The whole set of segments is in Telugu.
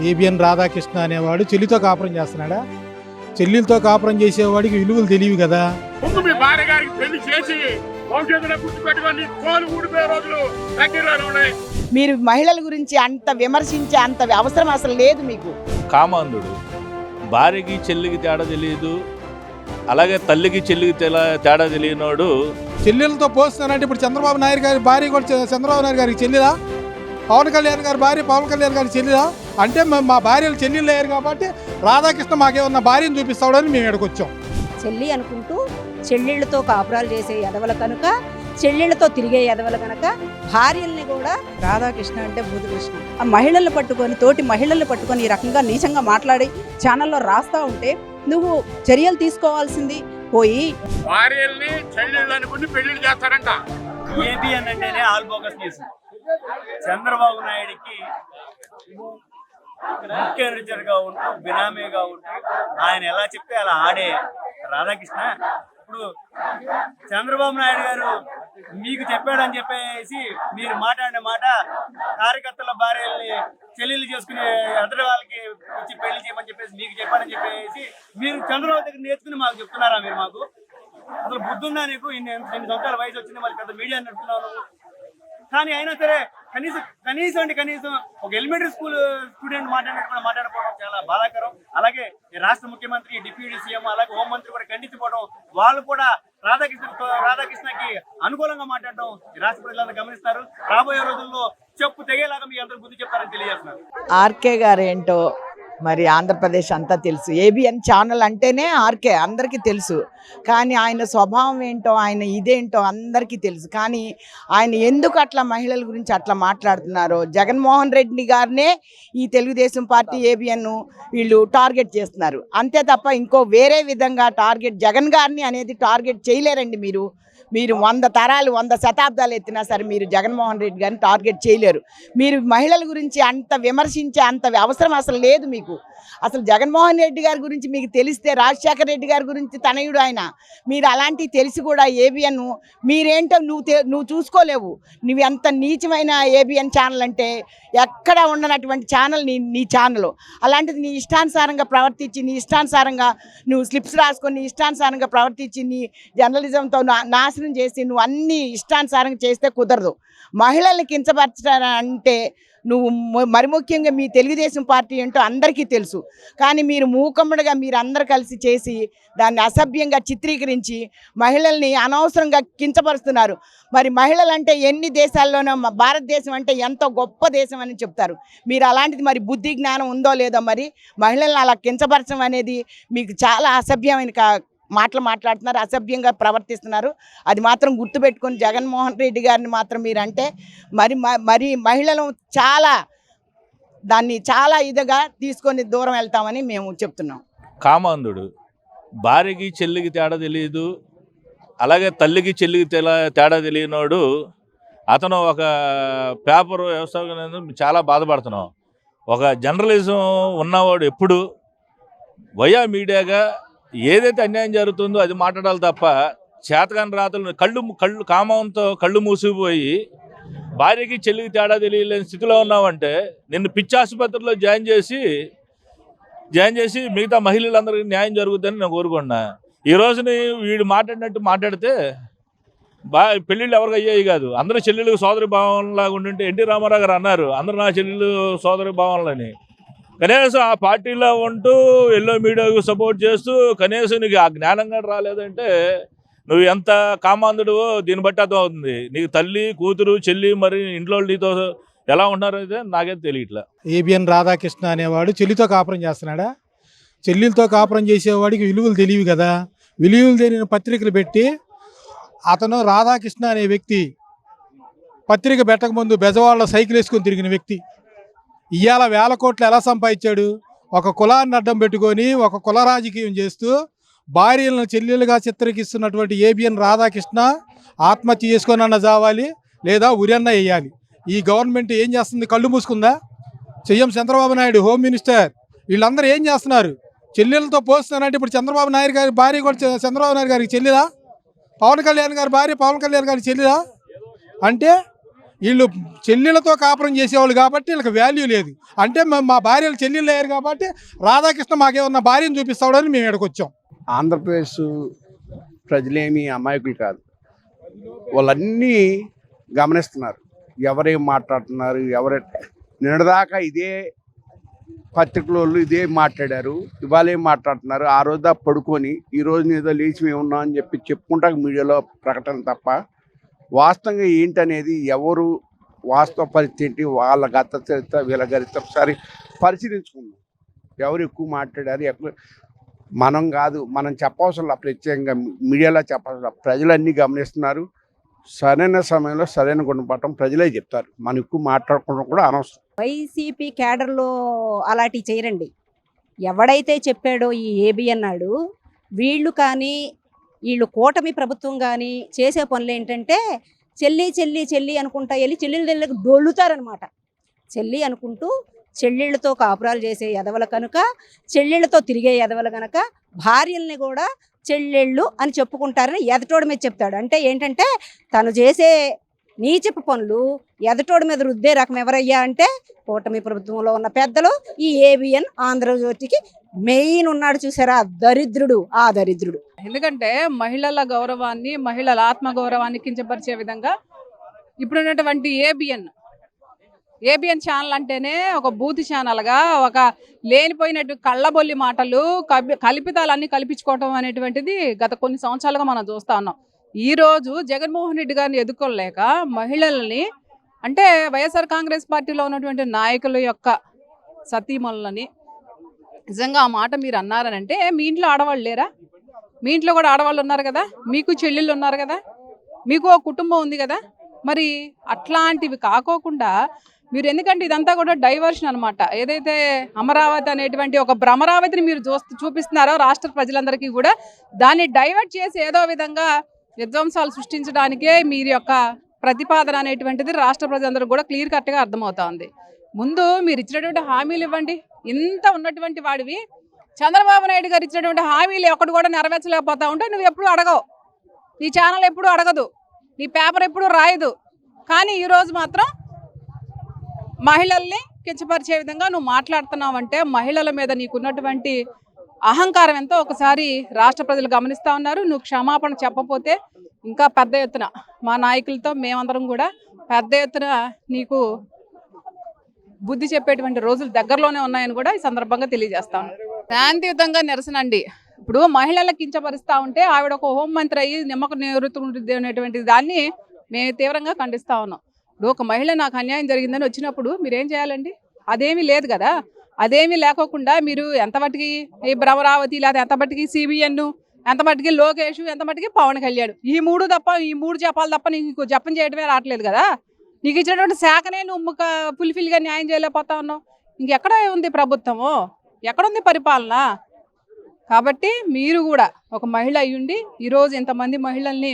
ఏబిఎన్ రాధాకృష్ణ అనేవాడు చెల్లితో కాపురం చేస్తున్నాడా? చెల్లెలతో కాపురం చేసేవాడికి విలువలు తెలియవు కదా. ముందు మీ భార్య గారికి పెళ్లి చేసి భవిష్యత్తులో గుర్తుపెట్టుకొని కోలు ఊడిపోయే రోజులు దగ్గరలో ఉన్నాయి. మీరు మహిళల గురించి అంత విమర్శించే అంత అవసరం అసలు లేదు మీకు. కామాంధుడు, భార్యకి చెల్లికి తేడా తెలియదు, అలాగే తల్లికి చెల్లికి తేడా తెలియనోడు. చెల్లెలతో పోస్తున్నానంటే ఇప్పుడు చంద్రబాబు నాయుడు గారి భార్య కూడా చంద్రబాబు నాయుడు గారికి చెల్లిదా? పవన్ కళ్యాణ్ గారి భార్య పవన్ కళ్యాణ్ గారికి చెల్లిదా? అంటే మా భార్యలు చెల్లెళ్ళు అయ్యారు కాబట్టి రాధాకృష్ణ మాకేమన్నా భార్యను చూపిస్తాడని మేము ఇక్కడికి వచ్చాం. చెల్లి అనుకుంటూ చెల్లెళ్ళతో కాపురాలు చేసే ఎదవల కనుక, చెల్లెళ్ళతో తిరిగే ఎదవల కనుక భార్యల్ని కూడా రాధాకృష్ణ అంటే బుధకృష్ణ. ఆ మహిళల్ని పట్టుకొని, తోటి మహిళల్ని పట్టుకొని ఈ రకంగా నీచంగా మాట్లాడి ఛానల్లో రాస్తా ఉంటే నువ్వు చర్యలు తీసుకోవాల్సింది పోయి భార్యల్ని చెల్లెళ్ళు అనుకుని పెళ్లిళ్ళు చేస్తారంట. ఏబిఎన్ అంటేనే ఆల్ బోగస్ న్యూస్. చంద్రబాబు నాయుడికి ముఖ్య రిచర్గా ఉంటూ బినామీగా ఉంటూ ఆయన ఎలా చెప్తే అలా ఆడే రాధాకృష్ణ ఇప్పుడు చంద్రబాబు నాయుడు గారు మీకు చెప్పాడని చెప్పేసి మీరు మాట్లాడిన మాట కార్యకర్తల భార్యల్ని చెల్లెళ్ళు చేసుకునే అతడి వాళ్ళకి వచ్చి పెళ్లి చేయమని చెప్పేసి మీకు చెప్పాడని చెప్పేసి మీరు చంద్రబాబు దగ్గర నేర్చుకుని మాకు చెప్తున్నారా? మీరు మాకు అసలు బుద్ధుందా నీకు? ఇన్ని సంవత్సరాల వయసు వచ్చింది, మళ్ళీ పెద్ద మీడియా నడుపుతున్నావు. కానీ అయినా సరే కనీసం ఒక ఎలిమెంటరీ స్కూల్ స్టూడెంట్ మాట్లాడినట్టు కూడా మాట్లాడకపోవడం చాలా బాధాకరం. అలాగే రాష్ట్ర ముఖ్యమంత్రి, డిప్యూటీ సీఎం, అలాగే హోంమంత్రి కూడా ఖండించిపోవడం, వాళ్ళు కూడా రాధాకృష్ణకి అనుకూలంగా మాట్లాడడం ఈ రాష్ట్ర ప్రజలందరూ గమనిస్తారు. రాబోయే రోజుల్లో చెప్పు తెగేలాగా మీ అందరూ బుద్ధి చెప్తారని తెలియజేస్తున్నారు. ఆర్కే గారు ఏంటో మరి ఆంధ్రప్రదేశ్ అంతా తెలుసు. ఏబిఎన్ ఛానల్ అంటేనే ఆర్కే అందరికీ తెలుసు. కానీ ఆయన స్వభావం ఏంటో, ఆయన ఇదేంటో అందరికీ తెలుసు. కానీ ఆయన ఎందుకు అట్లా మహిళల గురించి అట్లా మాట్లాడుతున్నారో, జగన్మోహన్ రెడ్డి గారినే ఈ తెలుగుదేశం పార్టీ ఏబిఎన్ వీళ్ళు టార్గెట్ చేస్తున్నారు. అంతే తప్ప ఇంకో వేరే విధంగా జగన్ గారిని అనేది టార్గెట్ చేయలేరండి. మీరు 100 తరాలు 100 శతాబ్దాలు ఎత్తినా సరే మీరు జగన్మోహన్ రెడ్డి గారిని టార్గెట్ చేయలేరు. మీరు మహిళల గురించి అంత విమర్శించే అంత అవసరం అసలు లేదు మీకు. అసలు జగన్మోహన్ రెడ్డి గారి గురించి మీకు తెలిస్తే, రాజశేఖర రెడ్డి గారి గురించి తనయుడు ఆయన, మీరు అలాంటివి తెలిసి కూడా ఏబిఎన్ మీరేంటో నువ్వు చూసుకోలేవు. నువ్వు ఎంత నీచమైన ఏబిఎన్ ఛానల్ అంటే ఎక్కడ ఉండనటువంటి ఛానల్ నీ ఛానల్. అలాంటిది నీ ఇష్టానుసారంగా ప్రవర్తించి, నీ ఇష్టానుసారంగా నువ్వు స్లిప్స్ రాసుకొని, నీ ఇష్టానుసారంగా ప్రవర్తించి, నీ జర్నలిజంతో నాశనం చేసి నువ్వు అన్ని ఇష్టానుసారంగా చేస్తే కుదరదు. మహిళల్ని కించపరచాలంటే నువ్వు మరి ముఖ్యంగా మీ తెలుగుదేశం పార్టీ ఏంటో అందరికీ తెలుసు. కానీ మీరు మూకమ్మడిగా మీరు అందరు కలిసి చేసి దాన్ని అసభ్యంగా చిత్రీకరించి మహిళల్ని అనవసరంగా కించపరుస్తున్నారు. మరి మహిళలు అంటే ఎన్ని దేశాల్లోనో భారతదేశం అంటే ఎంతో గొప్ప దేశం అని చెప్తారు. మీరు అలాంటిది మరి బుద్ధి జ్ఞానం ఉందో లేదో, మరి మహిళల్ని అలా కించపరచడం అనేది మీకు చాలా అసభ్యమైన మాటలు మాట్లాడుతున్నారు, అసభ్యంగా ప్రవర్తిస్తున్నారు. అది మాత్రం గుర్తుపెట్టుకొని జగన్మోహన్ రెడ్డి గారిని మాత్రం మీరంటే మరి మహిళలు దాన్ని చాలా ఇదిగా తీసుకొని దూరం వెళ్తామని మేము చెప్తున్నాం. కామాంధుడు, భార్యకి చెల్లికి తేడా తెలియదు, అలాగే తల్లికి చెల్లికి తేడా తెలియనోడు. అతను ఒక పేపర్ వ్యవస్థ చాలా బాధపడుతున్నాం. ఒక జర్నలిజం ఉన్నవాడు ఎప్పుడు వయా మీడియాగా ఏదైతే అన్యాయం జరుగుతుందో అది మాట్లాడాలి తప్ప చేతకాని రాతలు కళ్ళు కామంతో కళ్ళు మూసిపోయి భార్యకి చెల్లికి తేడా తెలియలేని స్థితిలో ఉన్నావంటే నిన్ను పిచ్చి ఆసుపత్రిలో జాయిన్ చేసి మిగతా మహిళలందరికీ న్యాయం జరుగుతుందని నేను కోరుకున్నా. ఈ రోజుని వీడు మాట్లాడినట్టు మాట్లాడితే పెళ్ళిళ్ళు ఎవరికి అయ్యాయి కాదు. అందరూ చెల్లెళ్ళకి సోదరి భావంలాగా ఉంటుంటే ఎన్టీ రామారావు గారు అన్నారు, అందరూ నా చెల్లెళ్ళు సోదరి భావనలని. కనీసం ఆ పార్టీలో ఉంటూ ఎల్లో మీడియాకు సపోర్ట్ చేస్తూ కనీసం నీకు ఆ జ్ఞానంగా రాలేదంటే నువ్వు ఎంత కామాంధుడువో దీన్ని బట్టి అర్థం అవుతుంది. నీకు తల్లి, కూతురు, చెల్లి, మరి ఇంట్లో నీతో ఎలా ఉన్నారో అయితే నాకేం తెలియట్లే. ఏబిఎన్ రాధాకృష్ణ అనేవాడు చెల్లితో కాపురం చేస్తున్నాడా? చెల్లెలతో కాపురం చేసేవాడికి విలువలు తెలియవు కదా. విలువలు తెలియని పత్రికలు పెట్టి అతను రాధాకృష్ణ అనే వ్యక్తి పత్రిక పెట్టకముందు బెజవాడలో సైకిల్ వేసుకొని తిరిగిన వ్యక్తి ఇవాళ 1000 కోట్లు ఎలా సంపాదించాడు? ఒక కులాన్ని అడ్డం పెట్టుకొని ఒక కుల రాజకీయం చేస్తూ భార్యలను చెల్లెలుగా చిత్రీకరిస్తున్నటువంటి ఏబిఎన్ రాధాకృష్ణ ఆత్మహత్య చేసుకొని అన్న జావాలి, లేదా ఉరియన్న వేయాలి. ఈ గవర్నమెంట్ ఏం చేస్తుంది? కళ్ళు మూసుకుందా? CM Chandrababu Naidu, home minister, వీళ్ళందరూ ఏం చేస్తున్నారు? చెల్లెలతో పోస్తున్నారంటే ఇప్పుడు చంద్రబాబు నాయుడు గారి భార్య కూడా చంద్రబాబు నాయుడు గారికి చెల్లిదా? పవన్ కళ్యాణ్ గారి భార్య పవన్ కళ్యాణ్ గారికి చెల్లిదా? అంటే వీళ్ళు చెల్లెళ్ళతో కాపురం చేసేవాళ్ళు కాబట్టి వీళ్ళకి వాల్యూ లేదు. అంటే మా భార్యలు చెల్లెళ్ళు అయ్యారు కాబట్టి రాధాకృష్ణ మాకేమన్నా భార్యను చూపిస్తాడని మేము ఇక్కడికి వచ్చాం. ఆంధ్రప్రదేశ్ ప్రజలేమి అమాయకులు కాదు, వాళ్ళన్నీ గమనిస్తున్నారు ఎవరేం మాట్లాడుతున్నారు. నిన్నదాకా ఇదే పత్రికల వాళ్ళు ఇదే మాట్లాడారు, ఇవాళ ఏం మాట్లాడుతున్నారు. ఆ రోజు పడుకొని ఈ రోజు ఏదో లేచి మేము ఉన్నాం అని చెప్పి చెప్పుకుంటా మీడియాలో ప్రకటన తప్ప వాస్తవంగా ఏంటనేది ఎవరు వాస్తవ పరిస్థితి ఏంటి, వాళ్ళ గత చరిత్ర వీళ్ళ చరిత్ర ఒకసారి పరిశీలించుకుందాం. ఎవరు ఎక్కువ మాట్లాడారు, మనం కాదు, మనం చెప్పవసరం ప్రత్యేకంగా మీడియాలో చెప్పవసరం. ప్రజలన్నీ గమనిస్తున్నారు. సరైన సమయంలో సరైన గుణపాఠం ప్రజలే చెప్తారు. మనం ఎక్కువ మాట్లాడుకోవడం కూడా అనవసరం. వైసీపీ క్యాడర్లో అలాంటివి చేయరండి. ఎవడైతే చెప్పాడో ఈ ఏబి అన్నాడు, వీళ్ళు కానీ వీళ్ళు కూటమి ప్రభుత్వం కానీ చేసే పనులు ఏంటంటే చెల్లి చెల్లి చెల్లి అనుకుంటా వెళ్ళి చెల్లెళ్ళకి డొల్లుతారనమాట. చెల్లి అనుకుంటూ చెల్లెళ్ళతో కాపురాలు చేసే ఎదవల కనుక, చెల్లెళ్ళతో తిరిగే ఎదవలు కనుక భార్యల్ని కూడా చెల్లెళ్ళు అని చెప్పుకుంటారని ఎదటోడి మీద చెప్తాడు. అంటే ఏంటంటే తను చేసే నీచపు పనులు ఎదటోడి మీద రుద్దే రకం ఎవరయ్యా అంటే కూటమి ప్రభుత్వంలో ఉన్న పెద్దలు. ఈ ఏబిఎన్ ఆంధ్రజ్యోతికి మెయిన్ ఉన్నాడు చూసారా, దరిద్రుడు. ఆ దరిద్రుడు ఎందుకంటే మహిళల గౌరవాన్ని, మహిళల ఆత్మగౌరవాన్ని కించపరిచే విధంగా ఇప్పుడున్నటువంటి ఏబిఎన్ ఛానల్ అంటేనే ఒక బూతి ఛానల్గా, ఒక లేనిపోయినట్టు కళ్ళబొల్లి మాటలు, కల్పితాలన్నీ కల్పించుకోవటం అనేటువంటిది గత కొన్ని సంవత్సరాలుగా మనం చూస్తూ ఉన్నాం. ఈరోజు జగన్మోహన్ రెడ్డి గారిని ఎదుర్కోలేక మహిళలని, అంటే వైఎస్ఆర్ కాంగ్రెస్ పార్టీలో ఉన్నటువంటి నాయకుల యొక్క సతీమణులని, నిజంగా ఆ మాట మీరు అన్నారనంటే మీ ఇంట్లో ఆడవాళ్ళు లేరా? మీ ఇంట్లో కూడా ఆడవాళ్ళు ఉన్నారు కదా, మీకు చెల్లెళ్ళు ఉన్నారు కదా, మీకు ఒక కుటుంబం ఉంది కదా. మరి అట్లాంటివి కాకోకుండా మీరు ఎందుకంటే ఇదంతా కూడా డైవర్షన్ అనమాట. ఏదైతే అమరావతి అనేటువంటి ఒక భ్రమరావతిని మీరు చూపిస్తున్నారో రాష్ట్ర ప్రజలందరికీ కూడా, దాన్ని డైవర్ట్ చేసి ఏదో విధంగా విధ్వంసాలు సృష్టించడానికే మీరు యొక్క ప్రతిపాదన అనేటువంటిది రాష్ట్ర ప్రజలందరూ కూడా క్లియర్ కట్గా అర్థమవుతోంది. ముందు మీరు ఇచ్చినటువంటి హామీలు ఇవ్వండి. ఇంత ఉన్నటువంటి వాడివి చంద్రబాబు నాయుడు గారు ఇచ్చినటువంటి హామీలు ఒకటి కూడా నెరవేర్చలేకపోతా ఉంటే నువ్వు ఎప్పుడు అడగవు, నీ ఛానల్ ఎప్పుడు అడగదు, నీ పేపర్ ఎప్పుడు రాయదు. కానీ ఈరోజు మాత్రం మహిళల్ని కించపరిచే విధంగా నువ్వు మాట్లాడుతున్నావంటే మహిళల మీద నీకున్నటువంటి అహంకారం ఎంతో ఒకసారి రాష్ట్ర ప్రజలు గమనిస్తూ ఉన్నారు. నువ్వు క్షమాపణ చెప్పపోతే ఇంకా పెద్ద ఎత్తున మా నాయకులతో మేమందరం కూడా పెద్ద ఎత్తున నీకు బుద్ధి చెప్పేటువంటి రోజులు దగ్గరలోనే ఉన్నాయని కూడా ఈ సందర్భంగా తెలియజేస్తాను. శాంతియుతంగా నిరసన అండి. ఇప్పుడు మహిళలకు కించపరుస్తూ ఉంటే ఆవిడ ఒక హోంమంత్రి అయ్యి నిమ్మకు నివృత్తి అనేటువంటి దాన్ని మేము తీవ్రంగా ఖండిస్తూ ఉన్నాం. ఇప్పుడు ఒక మహిళ నాకు అన్యాయం జరిగిందని వచ్చినప్పుడు మీరేం చేయాలండి? అదేమీ లేదు కదా. అదేమీ లేకోకుండా మీరు ఎంత మట్టికి ఈ భ్రమరావతి, లేదా ఎంత మట్టికి సిబిఎన్, ఎంత మట్టికి లోకేష్, ఎంత మట్టికి పవన్ కళ్యాణ్, ఈ మూడు జపాలు తప్ప నీకు జపం చేయడమే రావట్లేదు కదా. నీకు ఇచ్చినటువంటి శాఖనే నువ్వు ఫుల్ఫిల్గా న్యాయం చేయలేకపోతా ఉన్నావు. ఇంకెక్కడ ఉంది ప్రభుత్వము, ఎక్కడుంది పరిపాలన? కాబట్టి మీరు కూడా ఒక మహిళ అయ్యుండి ఈరోజు ఇంతమంది మహిళల్ని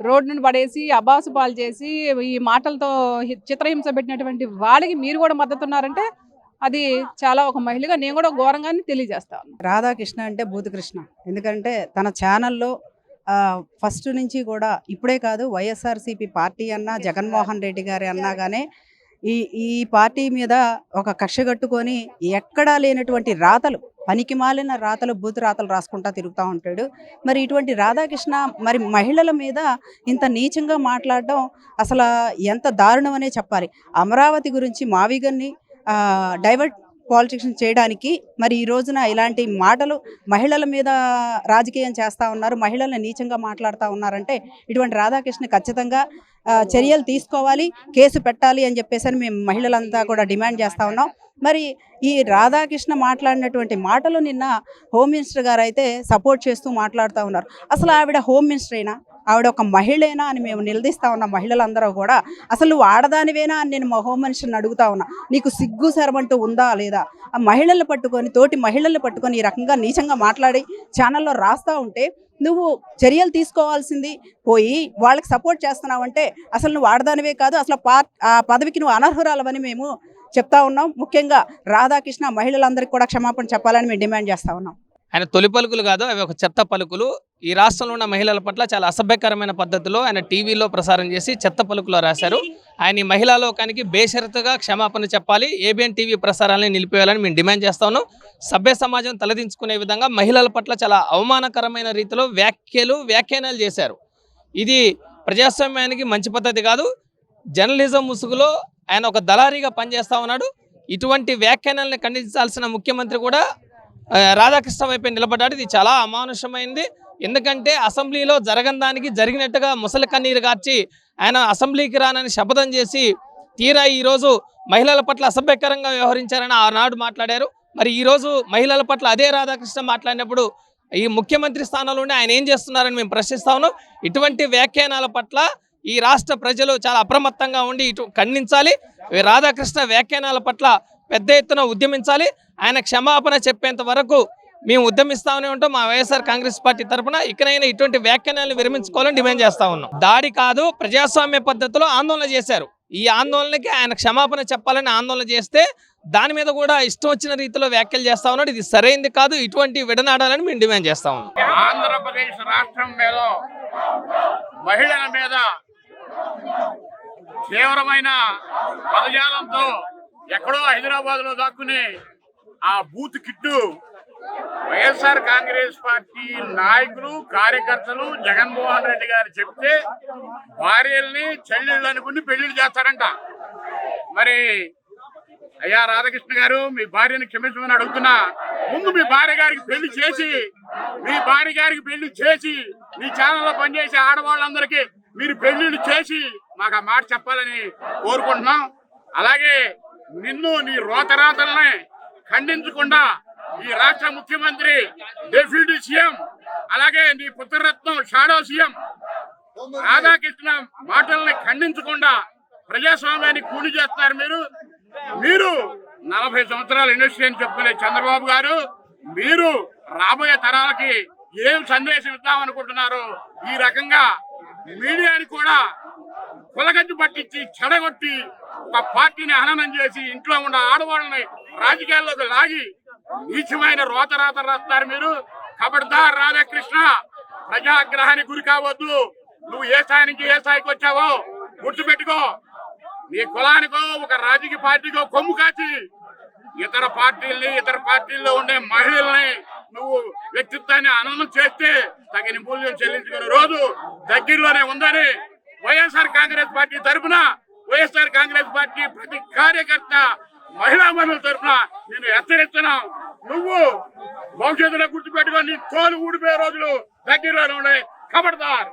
రోడ్డును పడేసి అబాసు పాలు చేసి ఈ మాటలతో చిత్రహింస పెట్టినటువంటి వాళ్ళకి మీరు కూడా మద్దతు ఉన్నారంటే అది చాలా ఒక మహిళగా నేను కూడా ఘోరంగానే తెలియజేస్తాను. రాధాకృష్ణ అంటే బూతకృష్ణ. ఎందుకంటే తన ఛానల్లో ఫస్ట్ నుంచి కూడా, ఇప్పుడే కాదు, వైఎస్ఆర్సీపీ పార్టీ అన్నా జగన్మోహన్ రెడ్డి గారి అన్నా కానీ ఈ పార్టీ మీద ఒక కక్ష కట్టుకొని ఎక్కడా లేనటువంటి రాతలు, పనికి మాలిన రాతలు, బూతు రాతలు రాసుకుంటా తిరుగుతూ ఉంటాడు. మరి ఇటువంటి రాధాకృష్ణ మరి మహిళల మీద ఇంత నీచంగా మాట్లాడడం అసలు ఎంత దారుణం అనే చెప్పాలి. అమరావతి గురించి మావిగన్ని డైవర్ట్ పాలిటిక్స్ చేయడానికి మరి ఈ రోజున ఇలాంటి మాటలు మహిళల మీద రాజకీయం చేస్తూ ఉన్నారు, మహిళల్ని నీచంగా మాట్లాడుతూ ఉన్నారంటే ఇటువంటి రాధాకృష్ణ ఖచ్చితంగా చర్యలు తీసుకోవాలి, కేసు పెట్టాలి అని చెప్పేసి మేము మహిళలంతా కూడా డిమాండ్ చేస్తూ ఉన్నాం. మరి ఈ రాధాకృష్ణ మాట్లాడినటువంటి మాటలు నిన్న హోమ్ మినిస్టర్ గారు అయితే సపోర్ట్ చేస్తూ మాట్లాడుతూ ఉన్నారు. అసలు ఆవిడ హోమ్ మినిస్టర్ అయినా, ఆవిడ ఒక మహిళేనా అని మేము నిలదీస్తా ఉన్నాం. మహిళలందరూ కూడా అసలు నువ్వు ఆడదానివేనా అని నేను మా హోమ్ మినిస్టర్ని అడుగుతా ఉన్నా. నీకు సిగ్గు శరమంటూ ఉందా లేదా? ఆ మహిళల్ని పట్టుకొని, తోటి మహిళల్ని పట్టుకొని ఈ రకంగా నీచంగా మాట్లాడి ఛానల్లో రాస్తూ ఉంటే నువ్వు చర్యలు తీసుకోవాల్సింది పోయి వాళ్ళకి సపోర్ట్ చేస్తున్నావంటే అసలు నువ్వు ఆడదానివే కాదు, అసలు ఆ పదవికి నువ్వు అనర్హురాలవని మేము చెప్తా ఉన్నాం. ముఖ్యంగా రాధాకృష్ణ మహిళలందరికీ కూడా క్షమాపణ చెప్పాలని మేము డిమాండ్ చేస్తా ఉన్నాం. ఆయన తొలి పలుకులు కాదు, అవి ఒక చెత్త పలుకులు. ఈ రాష్ట్రంలో ఉన్న మహిళల పట్ల చాలా అసభ్యకరమైన పద్ధతిలో ఆయన టీవీలో ప్రసారం చేసి చెత్త పలుకులో రాశారు. ఆయన ఈ మహిళా లోకానికి బేషరతుగా క్షమాపణ చెప్పాలి, ఏబిఎన్ టీవీ ప్రసారాలను నిలిపివేయాలని మేము డిమాండ్ చేస్తాను. సభ్య సమాజం తలదించుకునే విధంగా మహిళల పట్ల చాలా అవమానకరమైన రీతిలో వ్యాఖ్యానాలు చేశారు. ఇది ప్రజాస్వామ్యానికి మంచి పద్ధతి కాదు. జర్నలిజం ముసుగులో ఆయన ఒక దళారీగా పనిచేస్తూ ఉన్నాడు. ఇటువంటి వ్యాఖ్యానాలను ఖండించాల్సిన ముఖ్యమంత్రి కూడా రాధాకృష్ణ వైపే నిలబడ్డాడు. ఇది చాలా అమానుషమైంది. ఎందుకంటే అసెంబ్లీలో జరగని దానికి జరిగినట్టుగా ముసలి కన్నీరు కార్చి ఆయన అసెంబ్లీకి రానని శపథం చేసి తీరా ఈరోజు మహిళల పట్ల అసభ్యకరంగా వ్యవహరించారని ఆనాడు మాట్లాడారు. మరి ఈరోజు మహిళల పట్ల అదే రాధాకృష్ణ మాట్లాడినప్పుడు ఈ ముఖ్యమంత్రి స్థానంలోనే ఆయన ఏం చేస్తున్నారని మేము ప్రశ్నిస్తా ఉన్నాం. ఇటువంటి వ్యాఖ్యానాల పట్ల ఈ రాష్ట్ర ప్రజలు చాలా అప్రమత్తంగా ఉండి ఖండించాలి. రాధాకృష్ణ వ్యాఖ్యానాల పట్ల పెద్ద ఎత్తున ఉద్యమించాలి. ఆయన క్షమాపణ చెప్పేంత వరకు మేము ఉద్యమిస్తామని ఉంటాం. మా వైఎస్ఆర్ కాంగ్రెస్ పార్టీ తరఫున ఇకనైనా ఇటువంటి వ్యాఖ్యానాలను విరమించుకోవాలని డిమాండ్ చేస్తా ఉన్నాం. దాడి కాదు, ప్రజాస్వామ్య పద్ధతిలో ఆందోళన చేశారు. ఈ ఆందోళనకి ఆయన క్షమాపణ చెప్పాలని ఆందోళన చేస్తే దాని మీద కూడా ఇష్టం వచ్చిన రీతిలో వ్యాఖ్యలు చేస్తా ఉన్నాడు. ఇది సరైంది కాదు. ఇటువంటి విడనాడాలని మేము డిమాండ్ చేస్తా ఉన్నాం. ఆంధ్రప్రదేశ్ రాష్ట్రం మీద మహిళల మీద తీవ్రమైన పదజాలంతో ఎక్కడో హైదరాబాద్ లో దాక్కుని ఆ బూత్ కిట్టు వైఎస్ఆర్ కాంగ్రెస్ పార్టీ నాయకులు కార్యకర్తలు జగన్మోహన్ రెడ్డి గారు చెప్తే భార్యల్ని చెల్లెళ్ళు అనుకుని పెళ్లిళ్ళు చేస్తారంట. మరి అయ్యా రాధాకృష్ణ గారు, మీ భార్యని క్షమించమని అడుగుతున్నా. ముందు మీ భార్య గారికి పెళ్లి చేసి మీ ఛానల్లో పనిచేసే ఆడవాళ్ళందరికీ మీరు పెళ్లిళ్ళు చేసి మాకు ఆ మాట చెప్పాలని కోరుకుంటున్నాం. అలాగే నిన్ను నీ రోతరాతల్ని ఖండించకుండా ఈ రాష్ట్ర ముఖ్యమంత్రి, డిప్యూటీ సీఎం, అలాగే నీ పుత్రరత్నం షాడో సీఎం రాధాకృష్ణ మాటల్ని ఖండించకుండా ప్రజాస్వామ్యాన్ని కూలి చేస్తున్నారు. మీరు 40 సంవత్సరాల ఇండస్ట్రీ అని చెప్పుకునే చంద్రబాబు గారు, మీరు రాబోయే తరాలకి ఏం సందేశం ఇద్దామనుకుంటున్నారు? ఈ రకంగా మీడియాని కూడా కులగజ్జు పట్టించి చెడగొట్టి ఒక పార్టీని హననం చేసి ఇంట్లో ఉన్న ఆడవాళ్ళని రాజకీయాల్లోకి లాగి నీచమైన రోతరాత రాస్తారు మీరు. ఖబర్దార్ రాధాకృష్ణ, ప్రజాగ్రహానికి గురి కావద్దు. నువ్వు ఏ స్థాయి నుంచి ఏ స్థాయికి వచ్చావో గుర్తుపెట్టుకో. నీ కులానికో ఒక రాజకీయ పార్టీకో కొమ్ము కాచి ఇతర పార్టీల్లో ఉండే మహిళల్ని నువ్వు వ్యక్తిత్వాన్ని హననం చేస్తే తగిన మూల్యం చెల్లించుకునే రోజు దగ్గరలోనే ఉందని వైఎస్ఆర్ కాంగ్రెస్ పార్టీ తరఫున, వైఎస్ఆర్ కాంగ్రెస్ పార్టీ ప్రతి కార్యకర్త, మహిళా మహిళల తరఫున నేను హెచ్చరిస్తున్నాం. నువ్వు భవిష్యత్తులో గుర్తుపెట్టుకొని నీ తోలు ఊడిపోయే రోజులు దగ్గరలోనే ఉన్నాయి. ఖబర్దార్.